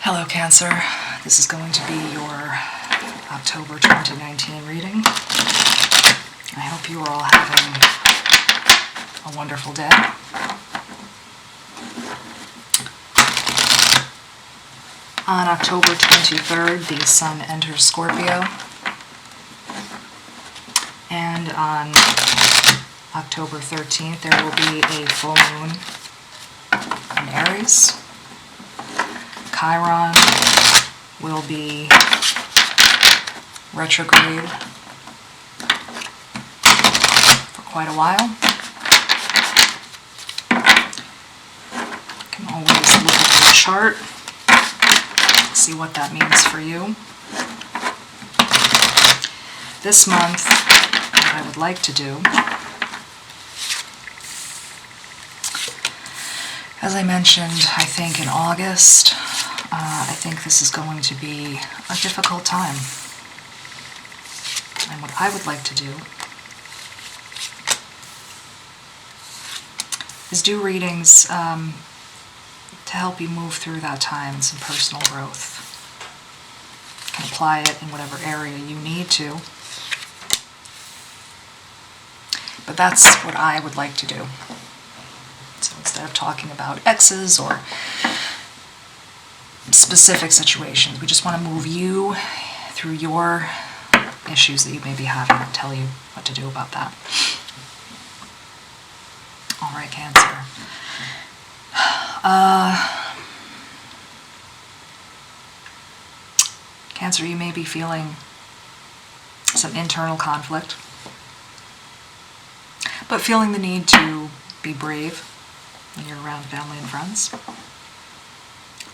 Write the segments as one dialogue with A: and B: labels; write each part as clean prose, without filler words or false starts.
A: Hello, Cancer. This is going to be your October 2019 reading. I hope you are all having a wonderful day. On October 23rd, the Sun enters Scorpio. And on October 13th, there will be a full moon in Aries. Chiron will be retrograde for quite a while. You can always look at the chart, see what that means for you. This month, what I would like to do, as I mentioned, I think in August, I think this is going to be a difficult time. And what I would like to do is do readings to help you move through that time and some personal growth. You can apply it in whatever area you need to. But that's what I would like to do. So instead of talking about exes or specific situations, we just want to move you through your issues that you may be having and tell you what to do about that. All right, Cancer. Cancer, you may be feeling some internal conflict, but feeling the need to be brave when you're around family and friends.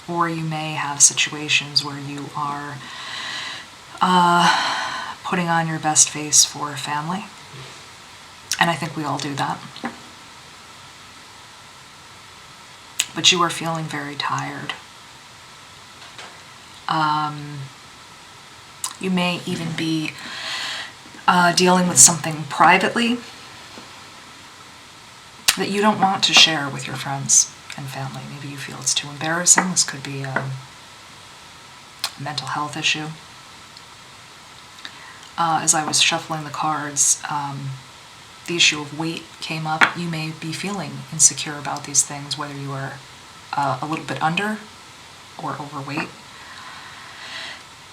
A: Or you may have situations where you are putting on your best face for a family. And I think we all do that. But you are feeling very tired. You may even be dealing with something privately that you don't want to share with your friends and family. Maybe you feel it's too embarrassing. This could be a mental health issue. As I was shuffling the cards, the issue of weight came up. You may be feeling insecure about these things, whether you are a little bit under or overweight.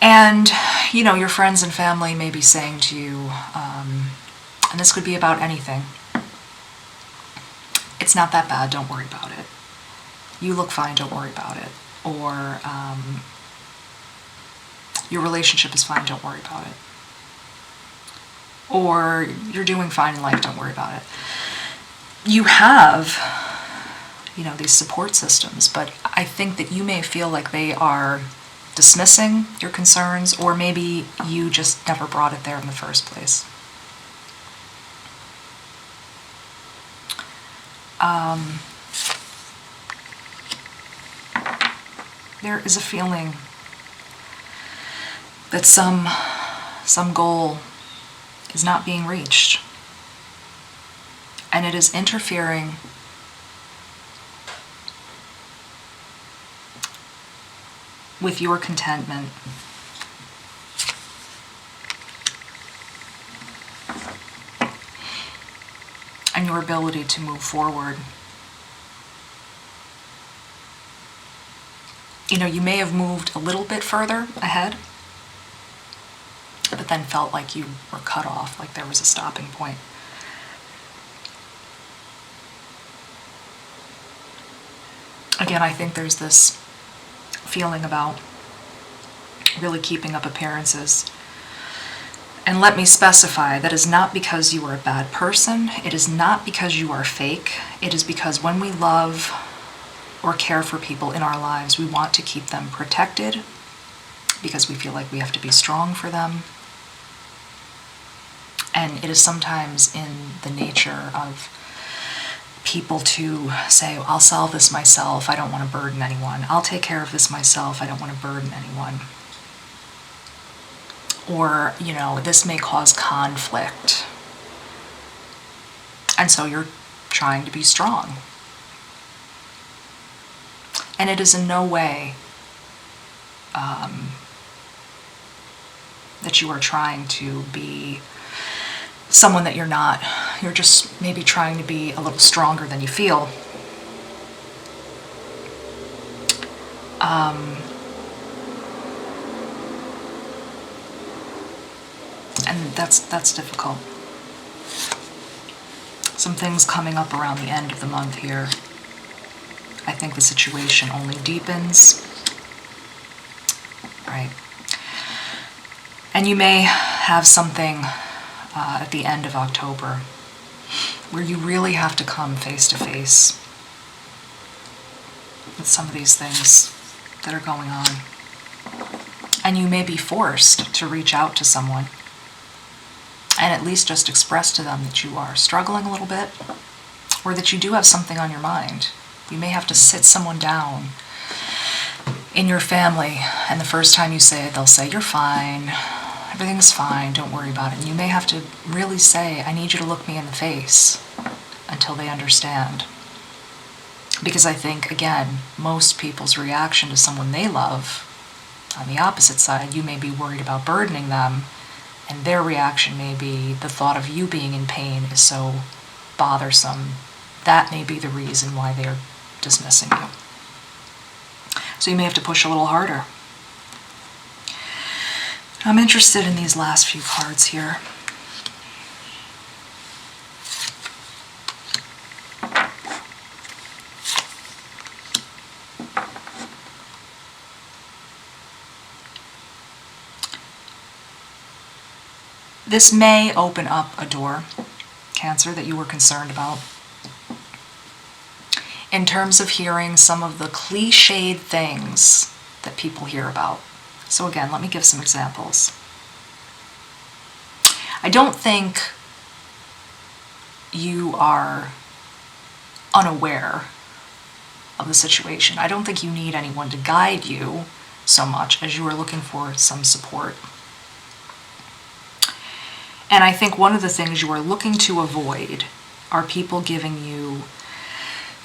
A: And, you know, your friends and family may be saying to you, and this could be about anything, it's not that bad, don't worry about it. You look fine, don't worry about it. Or your relationship is fine, don't worry about it. Or you're doing fine in life, don't worry about it. You have, you know, these support systems, but I think that you may feel like they are dismissing your concerns, or maybe you just never brought it there in the first place. There is a feeling that some goal is not being reached, and it is interfering with your contentment. And your ability to move forward. You know, you may have moved a little bit further ahead, but then felt like you were cut off, like there was a stopping point. Again, I think there's this feeling about really keeping up appearances. And let me specify, that is not because you are a bad person. It is not because you are fake. It is because when we love or care for people in our lives, we want to keep them protected because we feel like we have to be strong for them. And it is sometimes in the nature of people to say, I'll solve this myself, I don't want to burden anyone. I'll take care of this myself, I don't want to burden anyone. Or, you know, this may cause conflict. And so you're trying to be strong. And it is in no way that you are trying to be someone that you're not. You're just maybe trying to be a little stronger than you feel. And that's difficult. Some things coming up around the end of the month here. I think the situation only deepens. Right. And you may have something at the end of October where you really have to come face to face with some of these things that are going on. And you may be forced to reach out to someone and at least just express to them that you are struggling a little bit, or that you do have something on your mind. You may have to sit someone down in your family, and the first time you say it, they'll say, "You're fine, everything's fine, don't worry about it." And you may have to really say, "I need you to look me in the face," until they understand. Because I think, again, most people's reaction to someone they love, on the opposite side, you may be worried about burdening them, and their reaction may be the thought of you being in pain is so bothersome. That may be the reason why they're dismissing you. So you may have to push a little harder. I'm interested in these last few cards here. This may open up a door, Cancer, that you were concerned about, in terms of hearing some of the cliched things that people hear about. So again, let me give some examples. I don't think you are unaware of the situation. I don't think you need anyone to guide you so much as you are looking for some support. And I think one of the things you are looking to avoid are people giving you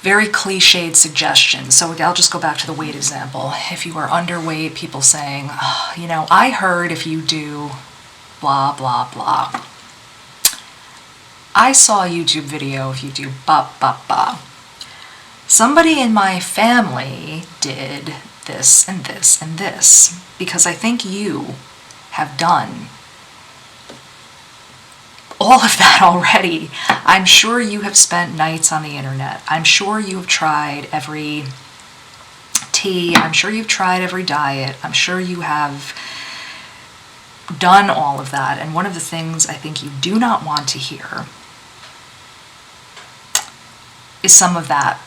A: very cliched suggestions. So I'll just go back to the weight example. If you are underweight, people saying, "Oh, you know, I heard if you do blah, blah, blah. I saw a YouTube video if you do blah, blah, blah. Somebody in my family did this and this and this," because I think you have done all of that already. I'm sure you have spent nights on the internet. I'm sure you have tried every tea. I'm sure you've tried every diet. I'm sure you have done all of that. And one of the things I think you do not want to hear is some of that,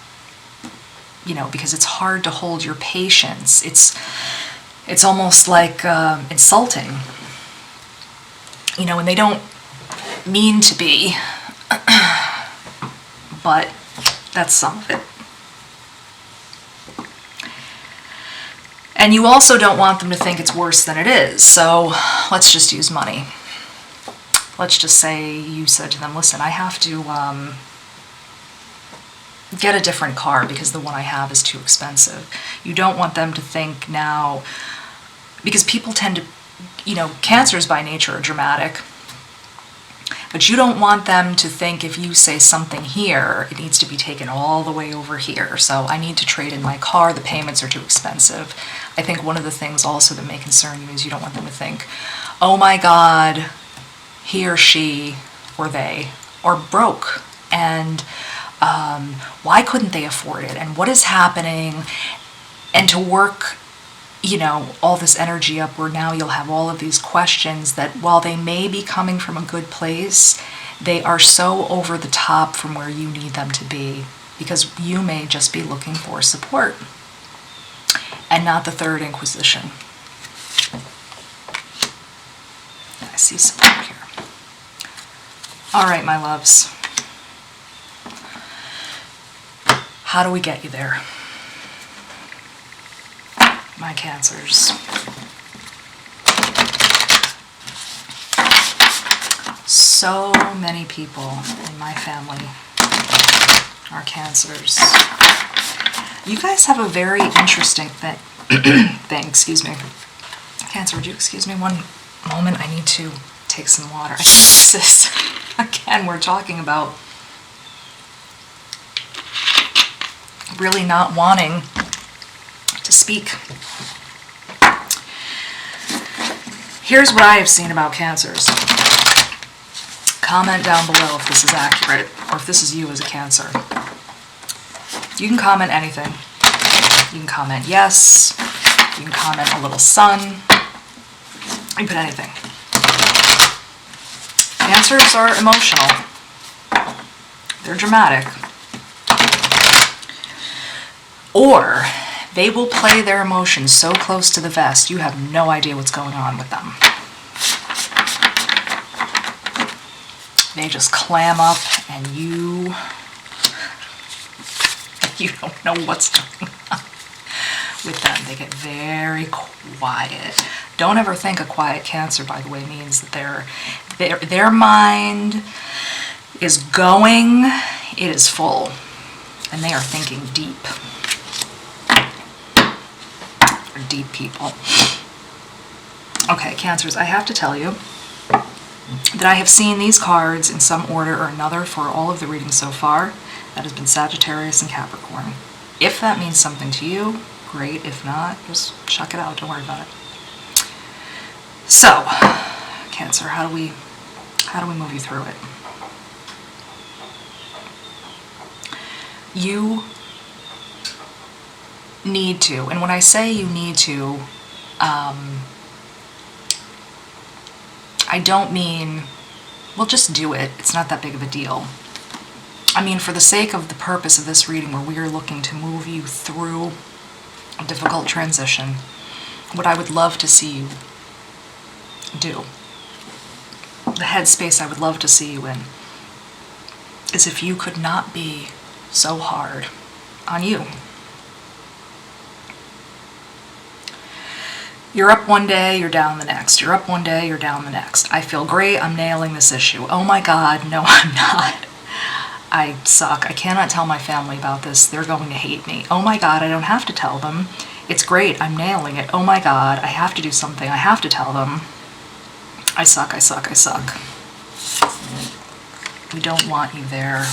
A: you know, because it's hard to hold your patience. It's almost like insulting, you know, and they don't mean to be, but that's some of it. And you also don't want them to think it's worse than it is. So let's just use money. Let's just say you said to them, "Listen, I have to get a different car because the one I have is too expensive." You don't want them to think now, because people tend to, you know, Cancers by nature are dramatic. But you don't want them to think if you say something here, it needs to be taken all the way over here. So I need to trade in my car, the payments are too expensive. I think one of the things also that may concern you is you don't want them to think, "Oh my God, he or she or they are broke, and why couldn't they afford it? And what is happening?" And to work, you know, all this energy up where now you'll have all of these questions that, while they may be coming from a good place, they are so over the top from where you need them to be, because you may just be looking for support and not the Third Inquisition. I see support here. All right, my loves. How do we get you there? My Cancers. So many people in my family are Cancers. You guys have a very interesting thing. thing. Excuse me. Cancer, would you excuse me one moment? I need to take some water. I think this is, again, we're talking about really not wanting to speak. Here's what I have seen about cancers. Comment down below if this is accurate, or if this is you as a Cancer. You can comment anything. You can comment yes. You can comment a little sun. You can put anything. Cancers are emotional. They're dramatic. Or they will play their emotions so close to the vest, you have no idea what's going on with them. They just clam up and you don't know what's going on with them. They get very quiet. Don't ever think a quiet Cancer, by the way, means that their mind is going, it is full, and they are thinking deep. They're deep people. Okay, Cancers, I have to tell you that I have seen these cards in some order or another for all of the readings so far. That has been Sagittarius and Capricorn. If that means something to you, great. If not, just chuck it out. Don't worry about it. So, Cancer, how do we move you through it? You need to, and when I say you need to, I don't mean, well, just do it. It's not that big of a deal. I mean, for the sake of the purpose of this reading, where we are looking to move you through a difficult transition, what I would love to see you do, the headspace I would love to see you in, is if you could not be so hard on you. You're up one day, you're down the next. You're up one day, you're down the next. I feel great, I'm nailing this issue. Oh my God, no, I'm not. I suck. I cannot tell my family about this. They're going to hate me. Oh my God, I don't have to tell them. It's great, I'm nailing it. Oh my God, I have to do something. I have to tell them. I suck, I suck, I suck. We don't want you there.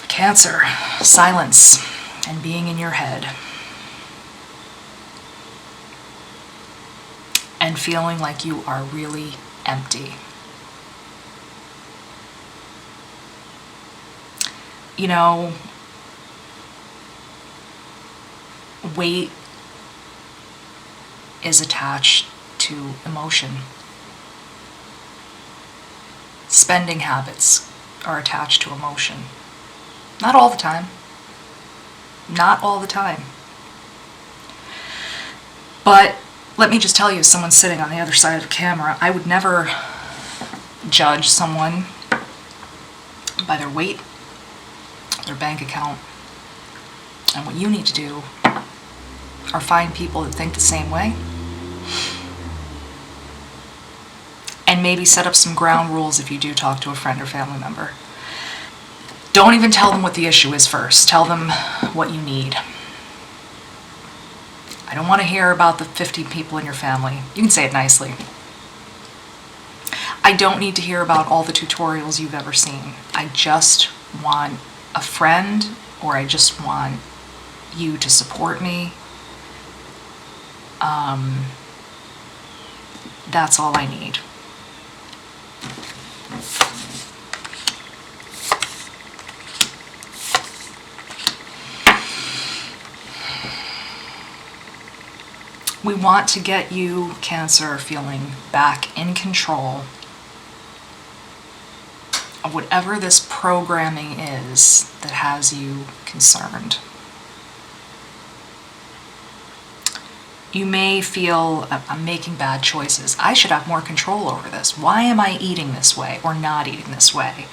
A: Cancer, silence and being in your head. And feeling like you are really empty. You know, weight is attached to emotion. Spending habits are attached to emotion. Not all the time. Not all the time. But let me just tell you, as someone sitting on the other side of the camera, I would never judge someone by their weight, their bank account. And what you need to do are find people that think the same way. And maybe set up some ground rules if you do talk to a friend or family member. Don't even tell them what the issue is first. Tell them what you need. I don't want to hear about the 50 people in your family. You can say it nicely. I don't need to hear about all the tutorials you've ever seen. I just want a friend, or I just want you to support me. That's all I need. We want to get you, Cancer, feeling back in control of whatever this programming is that has you concerned. You may feel, I'm making bad choices. I should have more control over this. Why am I eating this way or not eating this way?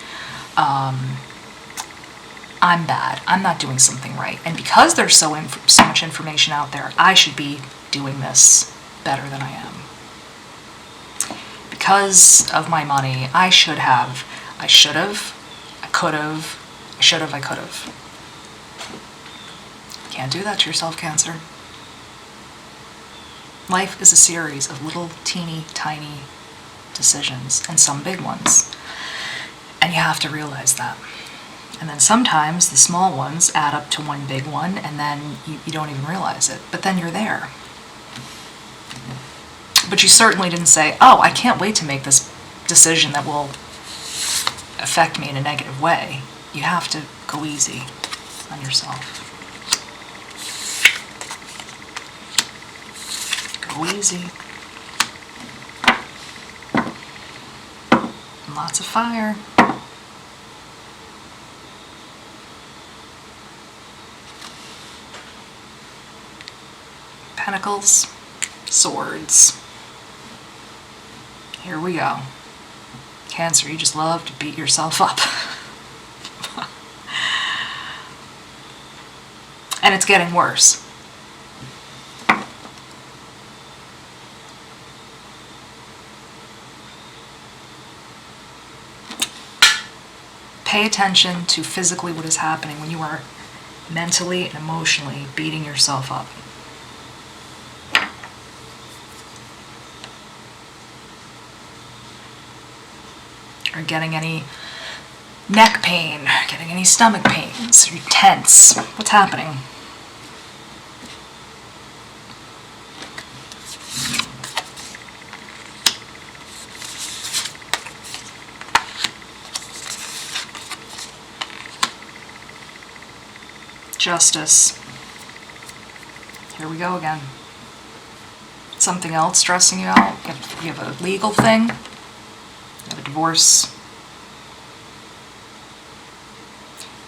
A: I'm bad. I'm not doing something right. And because there's so much information out there, I should be doing this better than I am. Because of my money, I could have, I should have, I could have. Can't do that to yourself, Cancer. Life is a series of little teeny tiny decisions, and some big ones. And you have to realize that. And then sometimes the small ones add up to one big one, and then you don't even realize it. But then you're there. But you certainly didn't say, oh, I can't wait to make this decision that will affect me in a negative way. You have to go easy on yourself. Go easy. Lots of fire. Pentacles, swords. Here we go. Cancer, you just love to beat yourself up. And it's getting worse. Pay attention to physically what is happening when you are mentally and emotionally beating yourself up. Or getting any neck pain, getting any stomach pains, or tense. What's happening? Justice. Here we go again. Something else stressing you out? You have a legal thing? You have a divorce?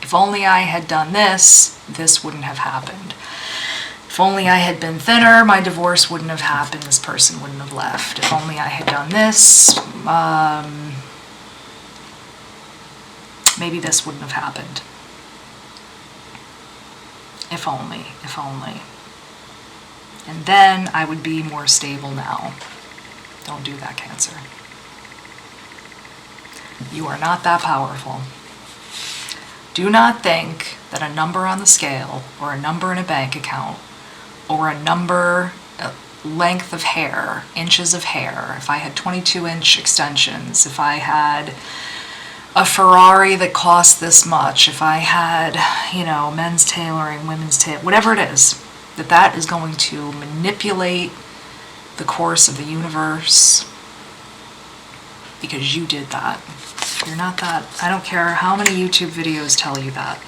A: If only I had done this, this wouldn't have happened. If only I had been thinner, my divorce wouldn't have happened, this person wouldn't have left. If only I had done this, maybe this wouldn't have happened. If only, if only. And then I would be more stable now. Don't do that, Cancer. You are not that powerful. Do not think that a number on the scale, or a number in a bank account, or a number, length of hair, inches of hair, if I had 22-inch extensions, if I had a Ferrari that cost this much, if I had, men's tailoring, women's tailoring, whatever it is, that is going to manipulate the course of the universe because you did that. You're not that. I don't care how many YouTube videos tell you that.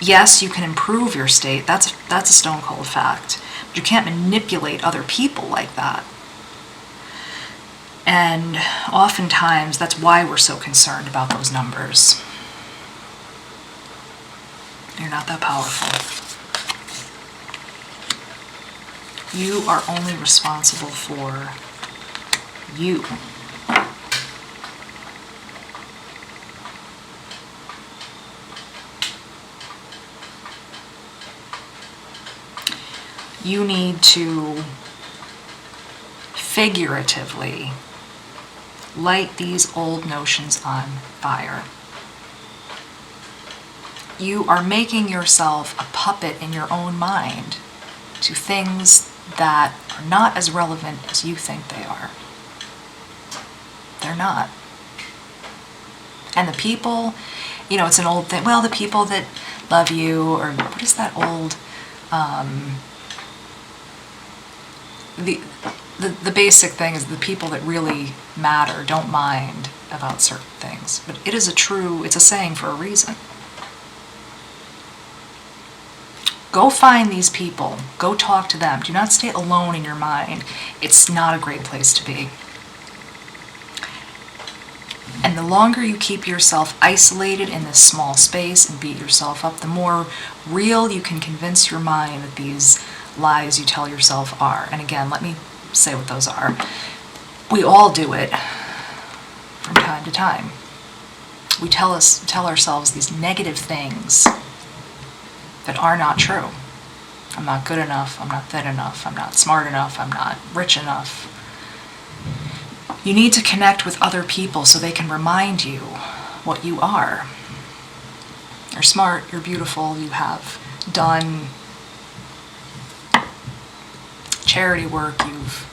A: Yes, you can improve your state. That's a stone cold fact. But you can't manipulate other people like that. And oftentimes, that's why we're so concerned about those numbers. You're not that powerful. You are only responsible for you. You need to figuratively light these old notions on fire. You are making yourself a puppet in your own mind to things that are not as relevant as you think they are. They're not. And the people, it's an old thing, well, the people that love you, or what is that old, the basic thing is the people that really matter don't mind about certain things. But it's a saying for a reason. Go find these people. Go talk to them. Do not stay alone in your mind. It's not a great place to be. And the longer you keep yourself isolated in this small space and beat yourself up, the more real you can convince your mind that these lies you tell yourself are. And again, let me say what those are. We all do it from time to time. We tell ourselves these negative things that are not true. I'm not good enough, I'm not thin enough, I'm not smart enough, I'm not rich enough. You need to connect with other people so they can remind you what you are. You're smart, you're beautiful, you have done charity work, you've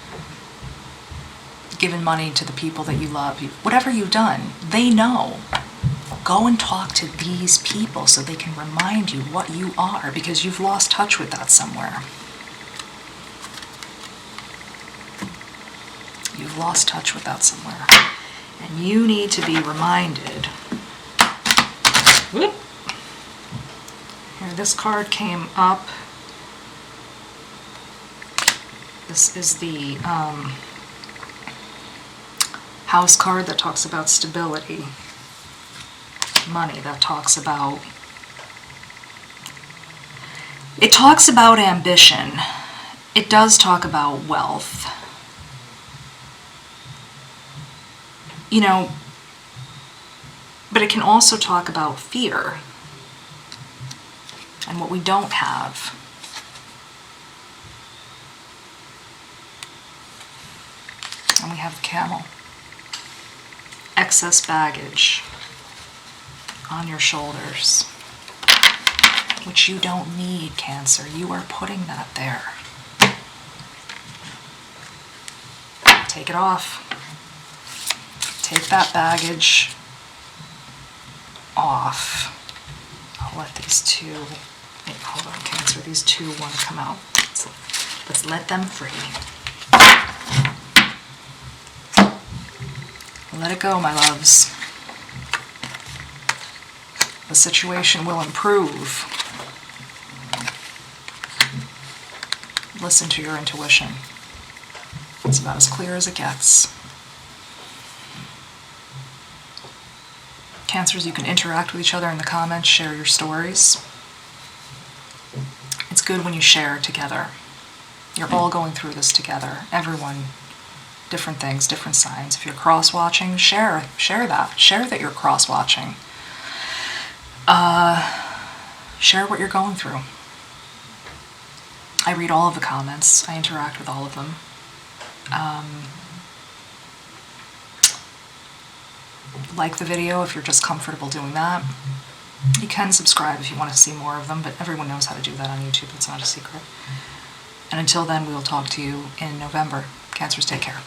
A: given money to the people that you love, whatever you've done, they know. Go and talk to these people so they can remind you what you are, because you've lost touch with that somewhere. You've lost touch with that somewhere. And you need to be reminded. Whoop. Here, this card came up. This is the house card that talks about stability. Money, that talks about, it talks about ambition. It does talk about wealth. You know, but it can also talk about fear and what we don't have. And we have the camel. Excess baggage on your shoulders, which you don't need, Cancer. You are putting that there. Take it off. Take that baggage off. I'll let these two, wait, hold on, Cancer, these two want to come out. Let's let them free. Let it go, my loves. The situation will improve. Listen to your intuition. It's about as clear as it gets. Cancers, you can interact with each other in the comments, share your stories. It's good when you share together. You're all going through this together. Everyone, different things, different signs. If you're cross-watching, share that. Share that you're cross-watching. Share what you're going through. I read all of the comments. I interact with all of them. Like the video if you're just comfortable doing that. You can subscribe if you want to see more of them, but everyone knows how to do that on YouTube. It's not a secret. And until then, we will talk to you in November. Cancers, take care.